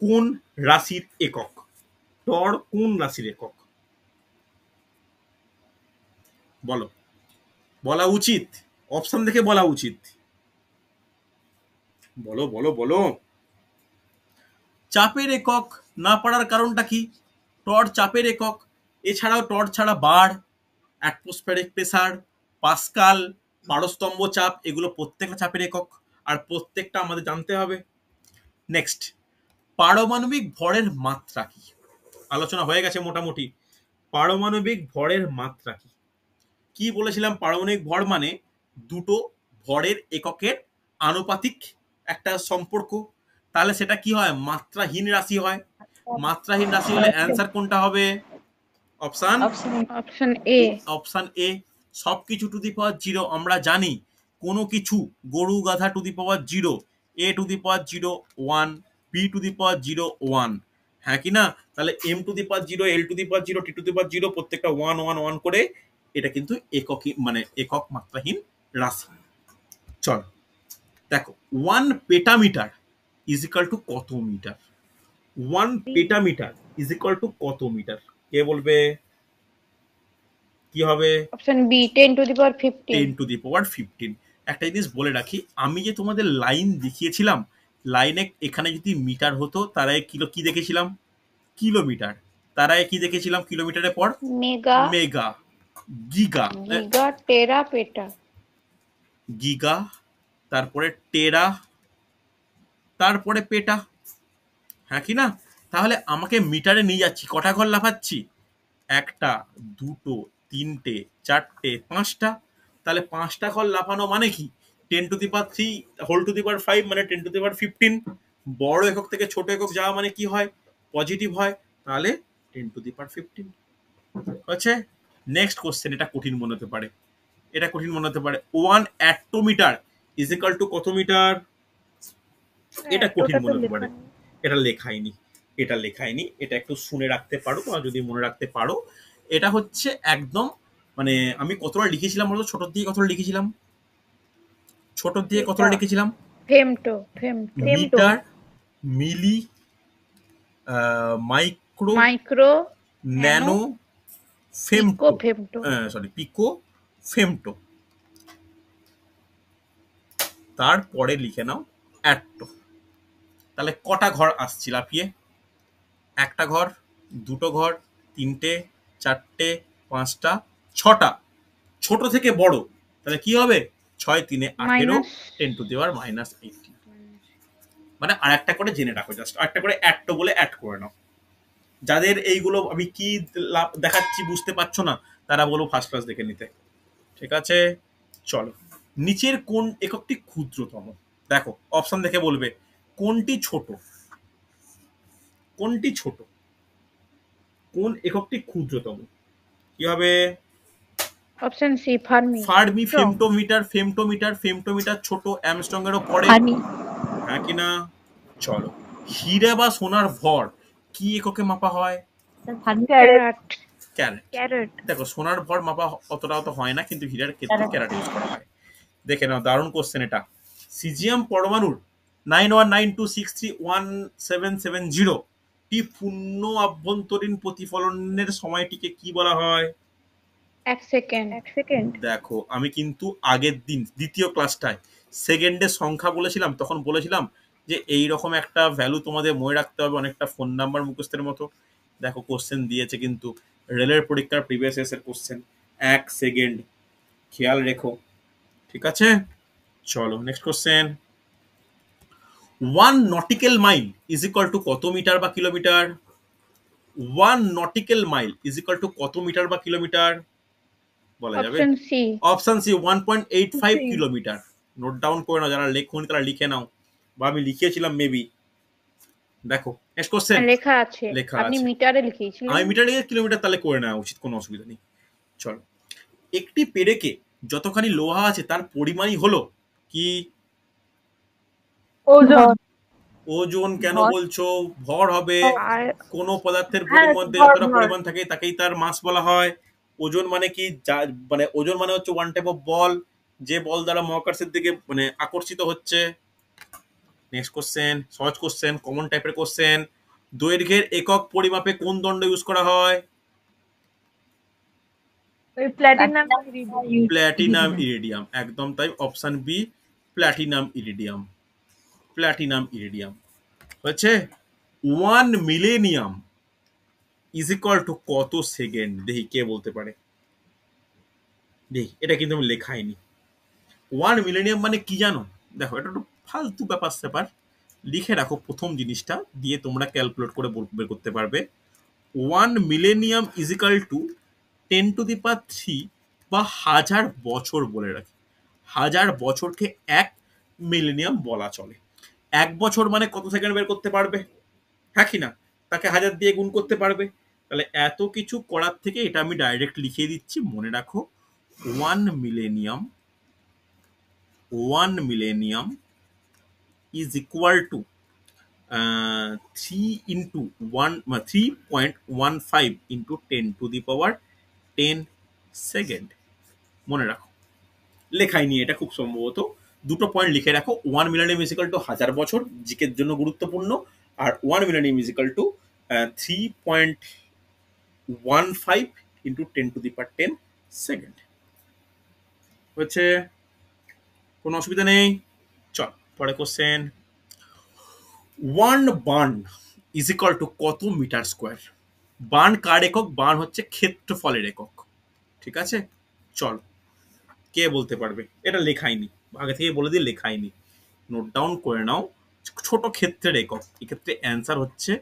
কোন রাশির একক? টর কোন রাশির একক? বলো, বলা উচিত, অপশন দেখে বলা উচিত। বলো বলো বলো। চাপের একক না পারার কারণটা কি? টর চাপের একক। এছাড়াও টর ছাড়া বার, অ্যাটমসফেরিক প্রেসার, পাস্কাল, পারস্তম্ভ চাপ, এগুলো প্রত্যেকটা চাপের একক, আর প্রত্যেকটা আমাদের জানতে হবে। নেক্সট, পারমাণবিক ভরের মাত্রা কি? আলোচনা হয়ে গেছে মোটামুটি। পারমাণবিক ভরের মাত্রা কি? কি বলেছিলাম? পারমাণবিক ভর মানে দুটো ভরের এককের আনুপাতিক একটা সম্পর্ক। তাহলে সেটা কি হয়? মাত্রাহীন রাশি হয়। মাত্রাহীন রাশি হলে অ্যান্সার কোনটা হবে? Option option A. Option A. সবকিছু টু দি পাওয়ার 0 আমরা জানি। কোনো কিছু, গরু গাধা to the power 0, a to the power 0 1, b to the power 0 1, হ্যাঁ কি না? তাহলে m to the power 0, l to the power 0, t to the power 0, প্রত্যেকটা 1 1 1 করে। এটা কিন্তু এককই, মানে একক মাত্রাহীন রাশি। চল, দেখো 1 পেটামিটার ইজ ইকাল টু কত metre? 1 petametre is equal to কত মিটার? কে বলবে কি হবে? Option B 10^15। 10^15। একটা জিনিস বলে রাখি, আমি যে তোমাদের লাইন দেখিয়েছিলাম, লাইনে এখানে যদি মিটার হতো তার আগে কিলো কি দেখেছিলাম? কিলোমিটার। তার আগে কি দেখেছিলাম? কিলোমিটারের পর মেগা, মেগা, গিগা, গিগা, টেরা, পেটা। গিগা, তারপরে টেরা, তারপরে পেটা। হ্যাঁ কি না? তাহলে আমাকে মিটারে নিয়ে যাচ্ছি, কটা ঘর লাফাচ্ছি? একটা, দুটো, তিনটে, চারটে, পাঁচটা। তাহলে পাঁচটা ঘর লাফানো মানে কি? 10^3 মানে 10^15। বড় একক থেকে ছোট একক যাওয়া মানে কি হয়? পজিটিভ হয়। তাহলে 10^15 হচ্ছে। নেক্সট কোশ্চেন, এটা কঠিন মনে হতে পারে, এটা কঠিন মনে হতে পারে। 1 অ্যাটমিটার ইজ ইকাল টু কত মিটার? এটা কঠিন মনে হতে পারে, এটা লেখাইনি, এটা লেখাইনি। এটা একটু শুনে রাখতে পারো বা যদি মনে রাখতে পারো। এটা হচ্ছে একদম মানে আমি কতটা লিখেছিলাম বলতো? ছোট দিয়ে কতটা লিখেছিলাম? ছোট দিয়ে কতটা লিখেছিলাম? ফেমটো, ফেমটো, মিটার, মিলি, মাইক্রো, মাইক্রো, ন্যানো, পিকো, ফেমটো, ফেমটো। সরি পিকো, ফেমটো। তারপরে লিখে নাও অ্যাট্টো। তাহলে কটা ঘর আসছে লাফিয়ে? একটা ঘর, দুটো ঘর, তিনটে, চারটে, পাঁচটা, ছটা। ছোট থেকে বড়, তাহলে কি হবে? 6×3=18, মাইনাস 10^-18। মানে আর একটা করে জেনে রাখো, জাস্ট একটা করে অ্যাট্টো বলে অ্যাড করে নাও। যাদের এইগুলো আমি কি দেখাচ্ছি বুঝতে পারছো না, তারা বলবো ফার্স্ট ক্লাস দেখে নিতে। ঠিক আছে, চলো। নিচের কোন এককটি ক্ষুদ্রতম? দেখো অপশন দেখে বলবে কোনটি ছোট, কোনটি ছোট, কোন এককটি ক্ষুদ্রতম? কি হবে? Option C fermi. Fermi, femtometre, femtometre, femtometre ছোট, অ্যামস্ট্রং এরও পরে। হ্যাঁ কি না? চলো। হীরা বা সোনার ভর কি এককে মাপা হয়? ক্যারেট। ক্যারেট। ক্যারেট। দেখো সোনার ভর মাপা অতটাও তো হয় না, কিন্তু হীরার ক্ষেত্রে ক্যারেট ইউজ করা হয়। দেখে নাও, দারুণ কোশ্চেন এটা। সিজিয়াম পরমাণুর 9192631770 টি পূর্ণ আভ্যন্তরীণ প্রতিফলনের সময়টিকে কি বলা হয়? 1 সেকেন্ড। দেখো আমি কিন্তু আগের দিন দ্বিতীয় ক্লাসটায় সেকেন্ডের সংখ্যা বলেছিলাম, তখন বলেছিলাম যে এই রকম একটা ভ্যালু তোমাদের মনে রাখতে হবে, অনেকটা ফোন নাম্বার মুখস্থের মতো। দেখো কোশ্চেন দিয়েছে কিন্তু রেলের পরীক্ষার প্রিভিয়াস ইয়ার্সের কোশ্চেন। 1 সেকেন্ড, খেয়াল রেখো। ঠিক আছে, চলো next question. 1 nautical mile is equal to কত মিটার বা kilometre? 1 nautical mile is equal to কত মিটার বা কিলোমিটার বলা যাবে? Option C. Option C 1.85 kilometre. Note down করে নাও, যারা লেখনি তারা লিখে নাও, বা আমি লিখিয়েছিলাম মেবি। দেখো নেক্সট কোশ্চেন। লেখা আছে, লেখা আপনি আছে, মিটারে লিখিয়েছিলেন। আমি মিটার লিখে কিলোমিটার তাহলে করে নেওয়া উচিত, কোনো অসুবিধা নেই। চলো। একটি পেরেকে যতখানি লোহা আছে তার পরিমাণই হলো কি? ওজন। ওজন। কেন বলছো? ভর হবে। আর কোন পদার্থের হ্যাঁ, মধ্যে ভর, যতটা ভর। পরিমাণ থাকে তাকেই তার মাস বলা হয়। ওজন মানে কি? মানে ওজন মানে হচ্ছে ওয়ান টাইপ অফ বল, যে বল দ্বারা মহাকাশের দিকে মানে আকর্ষিত হচ্ছে। নেক্সট কোশ্চেন, সহজ কোশ্চেন, কমন টাইপের কোশ্চেন। দৈর্ঘ্যের একক পরিমাপে কোন দণ্ড ইউজ করা হয়? ওই প্ল্যাটিনাম প্ল্যাটিনাম ইরিডিয়াম। একদম তাই, option B platinum iridium. Platinum iridium হচ্ছে 1 মিলেনিয়াম ইজ ইকুয়াল টু কত সেকেন্ড? দেখি কে বলতে পারে। দেখি, এটা কিন্তু আমি লেখাইনি। 1 মিলেনিয়াম মানে কি জানো? দেখো এটা একটু ফালতু ব্যাপার স্যাপার, লিখে রাখো প্রথম জিনিসটা, দিয়ে তোমরা ক্যালকুলেট করে বের করতে পারবে। 1 মিলেনিয়াম ইজ ইকাল টু 10^3 বা 1000 বছর বলে রাখি। 1000 বছরকে 1 মিলেনিয়াম বলা চলে। 1 বছর মানে কত সেকেন্ড বের করতে পারবে? হ্যাঁ কি না? তাকে 1000 দিয়ে গুণ করতে পারবে। তাহলে এত কিছু করার থেকে এটা আমি ডাইরেক্ট লিখিয়ে দিচ্ছি, মনে রাখো। 1 millennium, 1 millennium is equal to 3 into 1 3.15 into 10^10 second. মনে রাখো, লেখাই নিয়ে এটা খুব সম্ভবত দুটো পয়েন্ট লিখে রাখো, 1 মিলেনিয়াম ইজ ইকুয়াল টু 1000 বছর, জিকের জন্য গুরুত্বপূর্ণ, আর 1 millennium is equal two 3.15 into 10⁻10 second. হচ্ছে কোনো অসুবিধা নেই। চল পরে question. 1 burn is equal to কত মিটার স্কোয়ার? বার্ন কার একক? বার্ন হচ্ছে ক্ষেত্রফলের একক, ঠিক আছে? চল, কে বলতে পারবে? এটা লেখাইনি, আগে থেকে বলে দিয়ে লেখাইনি, নোট ডাউন করে নাও। ছোট ক্ষেত্রের একক, এক্ষেত্রে অ্যান্সার হচ্ছে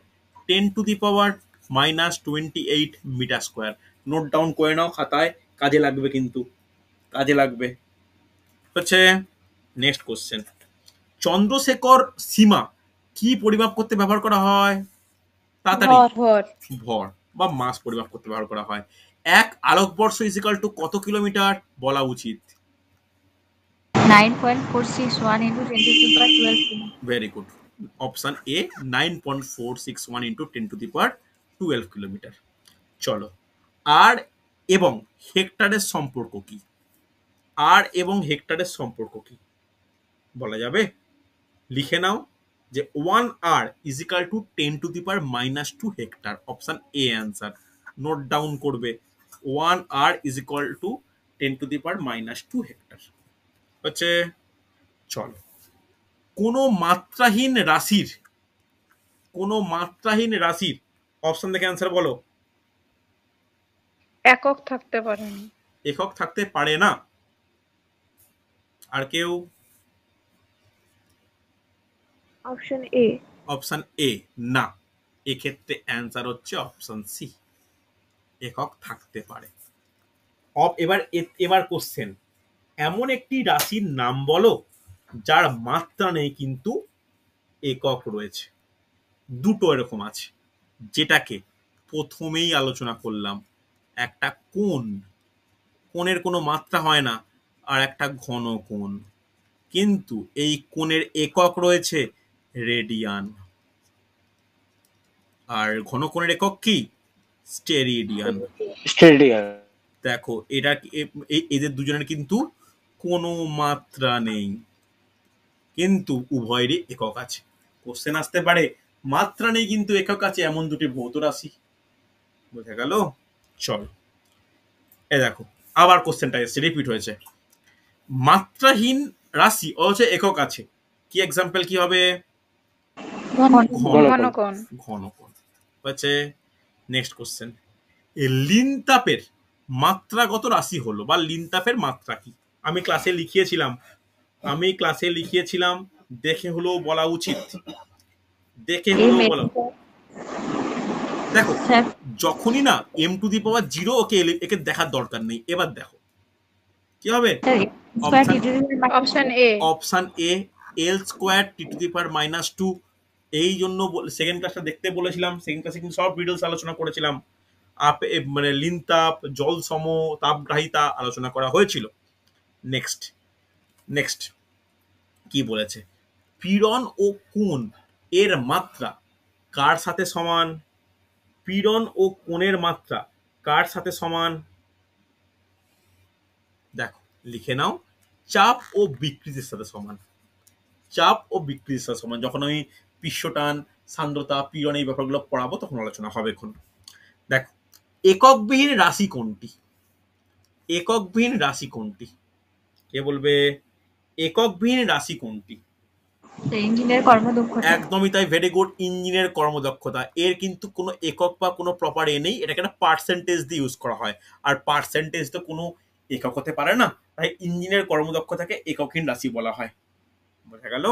10⁻⁻28 মিটার স্কোয়ার। নোট ডাউন করে নাও খাতায়, কাজে লাগবে, কিন্তু কাজে লাগবে। হচ্ছে নেক্সট কোশ্চেন। চন্দ্রশেখর সীমা কি পরিমাপ করতে ব্যবহার করা হয়? তাড়াতাড়ি। ভর। ভর বা মাস পরিমাপ করতে ব্যবহার করা হয়। 1 আলোকবর্ষ ইজ ইকুয়াল টু কত কিলোমিটার বলা উচিত? 9.461 into 10⁻12 very good, option A 9.461 into 10⁻12 kilometre. চলো, আর এবং হেক্টরের সম্পর্ক কি? আর এবং হেক্টরের সম্পর্ক কি বলা যাবে? লিখে নাও যে 1 are is equal to 10⁻² hectare, option A answer. Note down করবে, 1 are is equal to 10⁻² hectare. হচ্ছে চলো, কোনো মাত্রাহীন রাশির অপশন দেখে অ্যান্সার বলো। একক থাকতে পারে না। একক থাকতে পারে না। আর কেউ? Option A. অপশন এ না, এক্ষেত্রে অ্যান্সার হচ্ছে অপশন সি, একক থাকতে পারে। এবার কোশ্চেন, এমন একটি রাশির নাম বলো যার মাত্রা নেই কিন্তু একক রয়েছে। দুটো এরকম আছে, যেটাকে প্রথমেই আলোচনা করলাম। একটা কোণের কোনো মাত্রা হয় না, আর একটা ঘন কোণ, কিন্তু এই কোণের একক রয়েছে রেডিয়ান, আর ঘন কোণের একক কি? স্টেরিডিয়ান। দেখো, এটা এদের দুজনের কিন্তু কোনো মাত্রা নেই, কিন্তু উভয়েরই একক আছে। কোশ্চেন আসতে পারে, মাত্রা নেই কিন্তু একক আছে এমন দুটি ভৌত রাশি, বোঝা গেল? চল, এ দেখো আবার কোশ্চেনটা এসছে, রিপিট হয়েছে। মাত্রাহীন রাশি অথচ একক আছে, কি এক্সাম্পল কি হবে? ঘনকোণ। ঘনকোণ হচ্ছে। নেক্সট কোশ্চেন, লিনতাপের মাত্রাগত রাশি হলো বা লিনতাপের মাত্রা কি? আমি ক্লাসে লিখিয়েছিলাম, দেখে হলেও বলা উচিত, দেখো যখনই না m⁻0, একে দেখার দরকার নেই। এবার দেখো কি হবে? Option A. Option A L² T⁻²। এই জন্য সেকেন্ড ক্লাসটা দেখতে বলেছিলাম, সেকেন্ড ক্লাসে কিন্তু সব ডিটেলস আলোচনা করেছিলাম। মানে লিনতাপ, জল সম, তাপগ্রাহিতা আলোচনা করা হয়েছিল। নেক্সট কি বলেছে? পীড়ন ও কোণ এর মাত্রা কার সাথে সমান? পীড়ন ও কোণের মাত্রা কার সাথে সমান? দেখো লিখে নাও, চাপ ও বিকৃতির সাথে সমান। চাপ ও বিকৃতির সাথে সমান। যখন আমি পৃষ্ঠটান, সান্দ্রতা, পীড়ন এই ব্যাপারগুলো পড়াবো তখন আলোচনা হবে। এখন দেখো, এককবিহীন রাশি কোনটি? এককবিহীন রাশি কোনটি? কে বলবে? এককবিহীন রাশি কোনটি? ইঞ্জিনের কর্মদক্ষতা। একদমই তাই, ভেরি গুড, ইঞ্জিনের কর্মদক্ষতা। এর কিন্তু কোনো একক বা কোনো প্রপার এ নেই, এটাকে একটা পার্সেন্টেজ দিয়ে ইউজ করা হয়, আর পার্সেন্টেজ তো কোনো একক হতে পারে না, তাই ইঞ্জিনের কর্মদক্ষতাকে এককহীন রাশি বলা হয়। বোঝা গেল?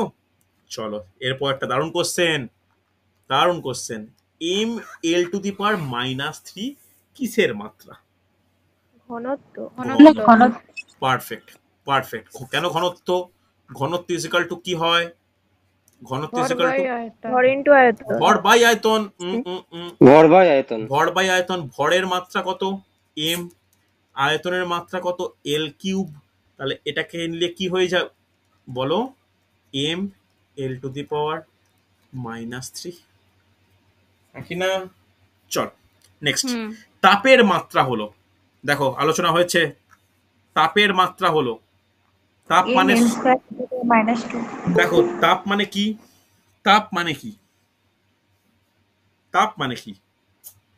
চলো, এরপর একটা দারুণ কোশ্চেন। ml⁻³ কিসের মাত্রা? ঘনত্ব। পারফেক্ট। কেন ঘনত্ব? ঘনত্ব ইজ ইকুয়াল টু কি হয়? ঘনত্ব ইজ ইকুয়াল টু ভর ইনটু আয়তন। ভর বাই আয়তন। ভরের মাত্রা কত? m, আয়তনের মাত্রা কত? L³। তাহলে এটাকে নিলে কি হয়ে যায় বলো? ml⁻³ নাকি না? চল নেক্সট, তাপের মাত্রা হলো, দেখো আলোচনা হয়েছে, তাপের মাত্রা হলো, তাপ মানে -2 দেখো তাপ মানে কি? তাপ মানে কি? তাপ মানে কি?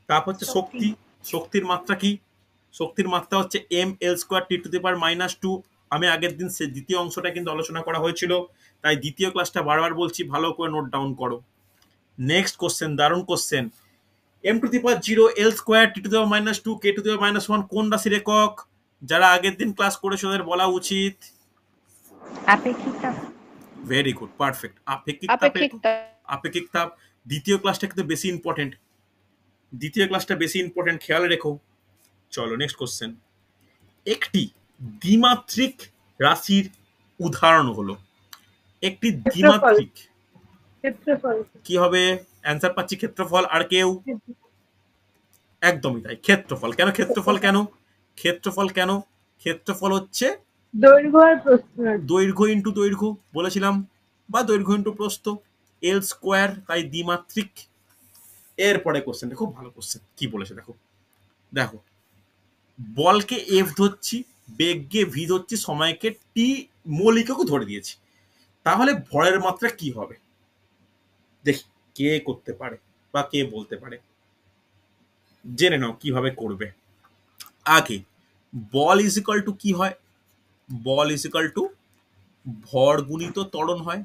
তাপ হচ্ছে শক্তি। শক্তি। শক্তির মাত্রা কি? শক্তির মাত্রা হচ্ছে mL²T⁻²। আমি আগের দিন দ্বিতীয় অংশটা কিন্তু আলোচনা করা হয়েছিল, তাই দ্বিতীয় ক্লাসটা বারবার বলছি, ভালো করে নোট ডাউন করো। নেক্সট কোশ্চেন, দারুণ কোশ্চেন। m⁻0L²T⁻²K⁻1 কোন রাশির একক? যারা আগের দিন ক্লাস করেছে ওদের বলা উচিত। আপেক্ষিক তাপ। Very good, perfect. আপেক্ষিক তাপের আপেক্ষিক তাপ। আপেক্ষিক তাপ। দ্বিতীয় ক্লাসটা কিন্তু বেশি ইম্পর্টেন্ট, দ্বিতীয় ক্লাসটা বেশি ইম্পর্টেন্ট, খেয়াল রেখো। চলো নেক্সট কোশ্চেন। একটি দ্বিমাত্রিক রাশির উদাহরণ হলো, একটি ক্ষেত্রফল। দ্বিমাত্রিক ক্ষেত্রফল। কি হবে? অ্যান্সার পাচ্ছি ক্ষেত্রফল। আর কেউ? একদমই তাই, ক্ষেত্রফল। কেন ক্ষেত্রফল? কেন ক্ষেত্রফল? কেন ক্ষেত্রফল হচ্ছে দৈর্ঘ্য আর প্রস্থ। দৈর্ঘ্য ইন্টু দৈর্ঘ্য বলেছিলাম, বা দৈর্ঘ্য ইন্টু প্রস্থ, L², তাই দ্বিমাত্রিক। এরপরে কোশ্চেনটা খুব ভালো কোশ্চেন, কি বলেছে দেখো। দেখো, বলকে এফ ধরছি, বেগকে ভি ধরছি, সময়কে টি, মৌলিককে ধরে দিয়েছি, তাহলে ভরের মাত্রা কি হবে? দেখি কে করতে পারে বা কে বলতে পারে, জেনে নাও কিভাবে করবে। আগে বল ইজ ইকাল টু কি হয়? বল ইজ ইকাল টু ভর গুণিত ত্বরণ হয়,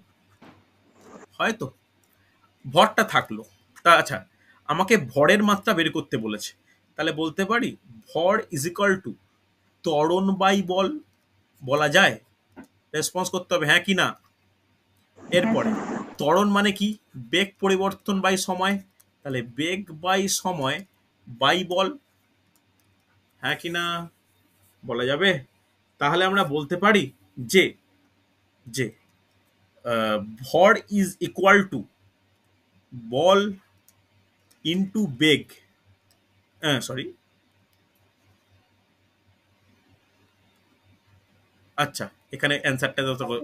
হয়তো ভরটা থাকলো। তা আচ্ছা, আমাকে ভরের মাত্রা বের করতে বলেছে, তাহলে বলতে পারি ভর ইজ ইকাল টু ত্বরণ বাই বল। বলা যায়? রেসপন্স করতে হবে হ্যাঁ কি না। এরপরে ত্বরণ মানে কি? বেগ পরিবর্তন বাই সময়, তাহলে বেগ বাই সময় বাই বল, হ্যাঁ কি না বলা যাবে? তাহলে আমরা বলতে পারি যে যে ভর is equal two ball into beg, sorry, আচ্ছা এখানে অ্যান্সারটা সময়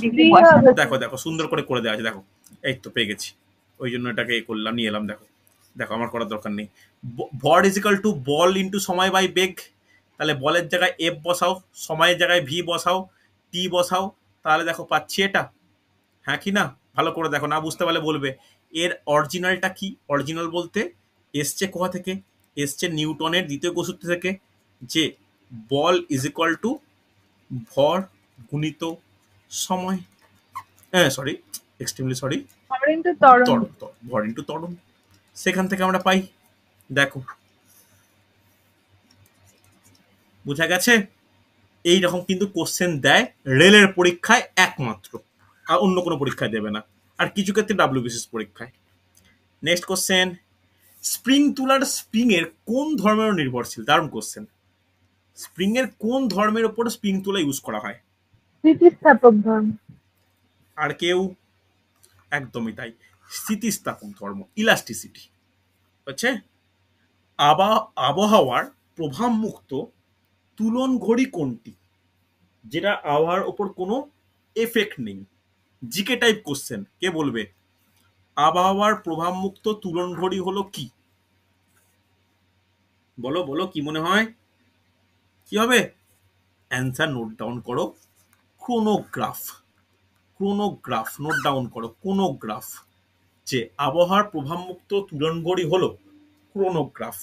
দেখে কি বসানো। হবে? দেখো দেখো সুন্দর করে করে দেওয়া আছে, দেখো এই তো পেয়ে গেছি, ওই জন্য এটাকে করলাম, নিয়ে এলাম। দেখো দেখো, আমার করার দরকার নেই। ভর ইজিক্যাল টু বল ইন্টু সময় বাই বেগ, তাহলে বলের জায়গায় এফ বসাও, সময়ের জায়গায় ভি বসাও, টি বসাও, তাহলে দেখো পাচ্ছি এটা, হ্যাঁ কি না? ভালো করে দেখো, না বুঝতে পারলে বলবে। এর অরিজিনালটা কি? অরিজিনাল বলতে এসছে কোথা থেকে? এসছে নিউটনের দ্বিতীয় সূত্র থেকে, যে বল ইজ ইকুয়াল টু ভর গুণিত সময়, সরি, এক্সট্রিমলি সরি, ভর ইনটু ত্বরণ। ত্বরণ, ভর ইন্টু ত্বরণ, সেখান থেকে আমরা পাই। দেখো বোঝা গেছে? এইরকম কিন্তু কোশ্চেন দেয় রেলের পরীক্ষায় একমাত্র, আর অন্য কোনো পরীক্ষায় দেবে না, আর কিছু ক্ষেত্রে ডাব্লিউবিসিএস পরীক্ষায়। নেক্সট কোশ্চেন, স্প্রিং তুলার স্প্রিং এর কোন ধর্মের নির্ভরশীল? দারুণ কোশ্চেন। স্প্রিং এর কোন ধর্মের উপর স্প্রিং তুলা ইউজ করা হয়? স্থিতিস্থাপক ধর্ম। আর কেউ? একদমই তাই, স্থিতিস্থাপক ধর্ম, ইলাস্টিসিটি হচ্ছে। আবহাওয়ার প্রভাবমুক্ত তুলন ঘড়ি কোনটি, যেটা আবহাওয়ার ওপর কোনো এফেক্ট নেই? জিকে টাইপ কোশ্চেন, কে বলবে? আবহাওয়ার প্রভাবমুক্ত তুলন ঘড়ি হলো কি? বলো বলো, কি মনে হয় কি হবে? অ্যান্সার নোট ডাউন করো, ক্রোনোগ্রাফ। ক্রোনোগ্রাফ নোট ডাউন করো, ক্রোনোগ্রাফ। যে আবহাওয়ার প্রভাবমুক্ত তুলন ঘড়ি হলো ক্রোনোগ্রাফ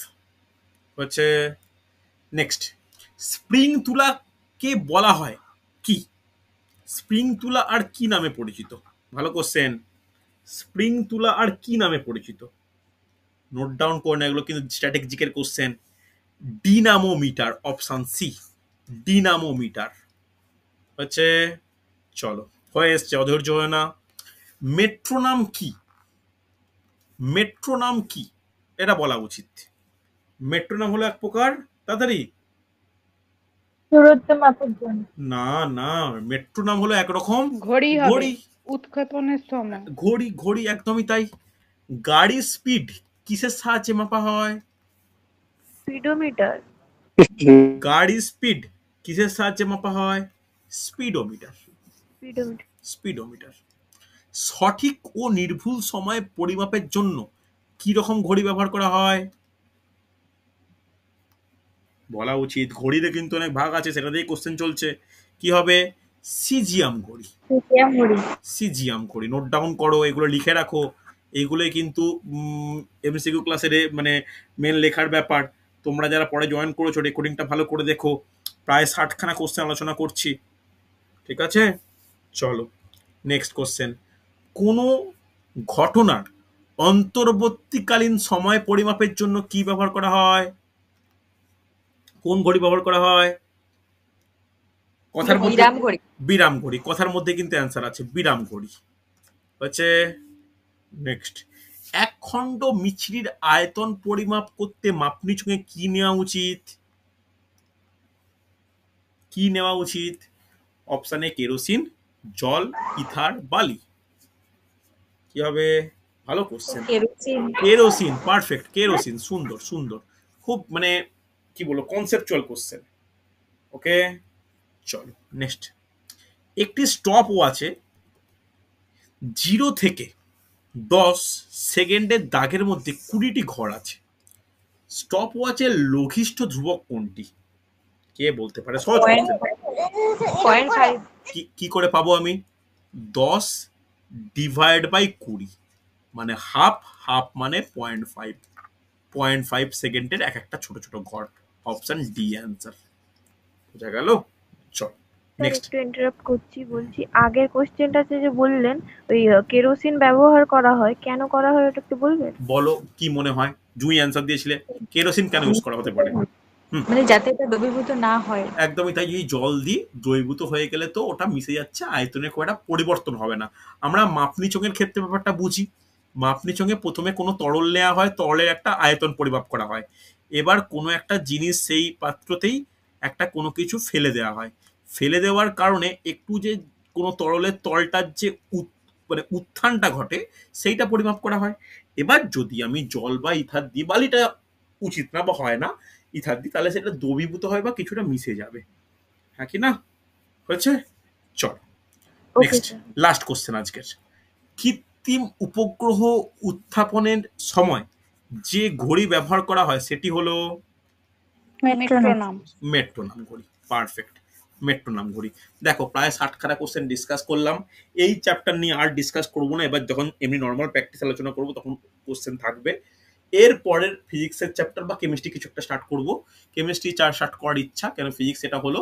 হচ্ছে। নেক্সট, স্প্রিং তুলাকে বলা হয় কি? স্প্রিং তুলা আর কি নামে পরিচিত? ভালো কোশ্চেন। স্প্রিং তুলা আর কি নামে পরিচিত? নোট ডাউন করে না, এগুলো কিন্তু স্ট্র্যাটেজিকের কোশ্চেন। ডিনামোমিটার, অপশন সি, ডিনামোমিটার হচ্ছে। চলো, হয়ে এসছে, অধৈর্য হয় না। মেট্রোনাম কি? মেট্রোনাম কি এটা বলা উচিত। মেট্রোনাম হলো এক প্রকার, তাড়াতাড়ি, দূরত্ব মাপার জন্য। না না, মেট্রোনাম হলো একরকম ঘড়ি হবে, ঘড়ি। উৎক্ষেপণের সময়। ঘড়ি ঘড়ি, একদমই তাই। গাড়ির স্পিড কিসের সাহায্যে মাপা হয়? স্পিডোমিটার। গাড়ির স্পিড কিসের সাহায্যে মাপা হয়? স্পিডোমিটার। স্পিডোমিটার। স্পিডোমিটার। সঠিক ও নির্ভুল সময় পরিমাপের জন্য কি রকম ঘড়ি ব্যবহার করা হয়? বলা উচিত, ঘড়িতে কিন্তু অনেক ভাগ আছে, সেটা দিয়েই কোশ্চেন চলছে। কি হবে? সিজিয়াম ঘড়ি। সিজিয়াম ঘড়ি। সিজিয়াম ঘড়ি নোট ডাউন করো, এগুলো লিখে রাখো। এগুলোই কিন্তু এমসিকিউ ক্লাসের মানে মেন লেখার ব্যাপার। তোমরা যারা পরে জয়েন করেছো রেকর্ডিংটা ভালো করে দেখো, প্রায় 60খানা কোশ্চেন আলোচনা করছি। ঠিক আছে, চলো নেক্সট কোশ্চেন। কোনো ঘটনার অন্তর্বর্তীকালীন সময় পরিমাপের জন্য কি ব্যবহার করা হয়? কোন ঘড়ি ব্যবহার করা হয়? কথার মধ্যে বিরাম ঘড়ি। কথার মধ্যে কিন্তু অ্যান্সার আছে, বিরাম ঘড়ি হচ্ছে। নেক্সট, এক খণ্ড মিছরির আয়তন পরিমাপ করতে মাপনির সঙ্গে কি নেওয়া উচিত? কি নেওয়া উচিত? অপশন এ কেরোসিন, জল, ইথার, বালি। কি হবে? ভালো কোশ্চেন। Kerosene, perfect, kerosene. সুন্দর সুন্দর, খুব মানে কি বলবো কনসেপচুয়াল কোশ্চেন। ওকে, চলো নেক্সট। একটি স্টপ ওয়াচে 0 থেকে 10 সেকেন্ডের দাগের মধ্যে 20টি ঘর আছে। স্টপ ওয়াচের লঘিষ্ঠ ধ্রুবক কোনটি? কে বলতে পারে? সহজ কোশ্চেন। কি করে পাবো আমি? 10 ডিভাইড বাই 20 মানে হাফ, হাফ মানে 0.5, 0.5 সেকেন্ডের এক একটা ছোট ছোট ঘর। Option D answer. বুঝা গেল? চল নেক্সট। একটু ইন্টারাপ্ট করছি, বলছি আগের কোশ্চেনটাতে যে বললেন ওই কেরোসিন ব্যবহার করা হয়, কেন করা হয় ওটা একটু বলবেন? বলো কি মনে হয়? জুই অ্যান্সার দিয়েছিলে। কেরোসিন কেন ইউজ করা হতে পারে? মানে যাতে এটা দ্রবীভূত না হয়। একদমই তাই। এই জল দিয়ে দ্রবীভূত হয়ে গেলে তো ওটা মিশে যাচ্ছে, আয়তনের খুব একটা পরিবর্তন হবে না। আমরা মাপনি চোঙের ক্ষেত্রে ব্যাপারটা বুঝি। মাপনি চোঙে প্রথমে কোনো তরল নেওয়া হয়, তরলের একটা আয়তন পরিমাপ করা হয়। এবার কোনো একটা জিনিস সেই পাত্রতেই একটা কোনো কিছু ফেলে দেওয়া হয়। ফেলে দেওয়ার কারণে একটু যে কোনো তরলের তলটার যে মানে উত্থানটা ঘটে সেইটা পরিমাপ করা হয়। এবার যদি আমি জল বা ইথার দিই, বালিটা উচিত না বা হয় না, ইথার দিই, তাহলে সেটা দ্রবীভূত হয় বা কিছুটা মিশে যাবে। হ্যাঁ কি না? হয়েছে? চল নেক্সট, লাস্ট কোশ্চেন আজকের। কৃত্রিম উপগ্রহ উত্থাপনের সময় যে ঘড়ি ব্যবহার করা হয় সেটি হলো মেট্রোনম। মেট্রোনম ঘড়ি। পারফেক্ট, মেট্রোনম ঘড়ি। দেখো প্রায় 60খানা কোশ্চেন ডিসকাস করলাম। এই চ্যাপ্টার নিয়ে আর ডিসকাস করবো না। এবার যখন এমনি নর্মাল প্র্যাকটিস আলোচনা করবো তখন কোশ্চেন থাকবে। এর পরের ফিজিক্সের চ্যাপ্টার বা কেমিস্ট্রি কিছু একটা স্টার্ট করবো। কেমিস্ট্রি 4 স্টার্ট করার ইচ্ছা, কেন ফিজিক্স এটা হলো।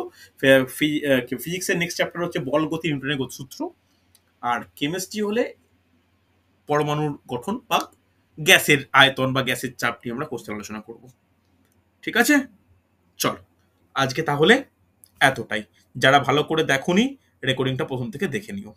ফিজিক্সের নেক্সট চ্যাপ্টার হচ্ছে বল গতি, নিউটনের গতিসূত্র। আর কেমিস্ট্রি হলে পরমাণুর গঠন বা গ্যাসের আয়তন বা গ্যাসের চাপ নিয়ে আমরা কোশ্চেন আলোচনা করব। ঠিক আছে, চল আজকে তাহলে এতটাই। যারা ভালো করে দেখোনি রেকর্ডিংটা প্রথম থেকে দেখে নিও।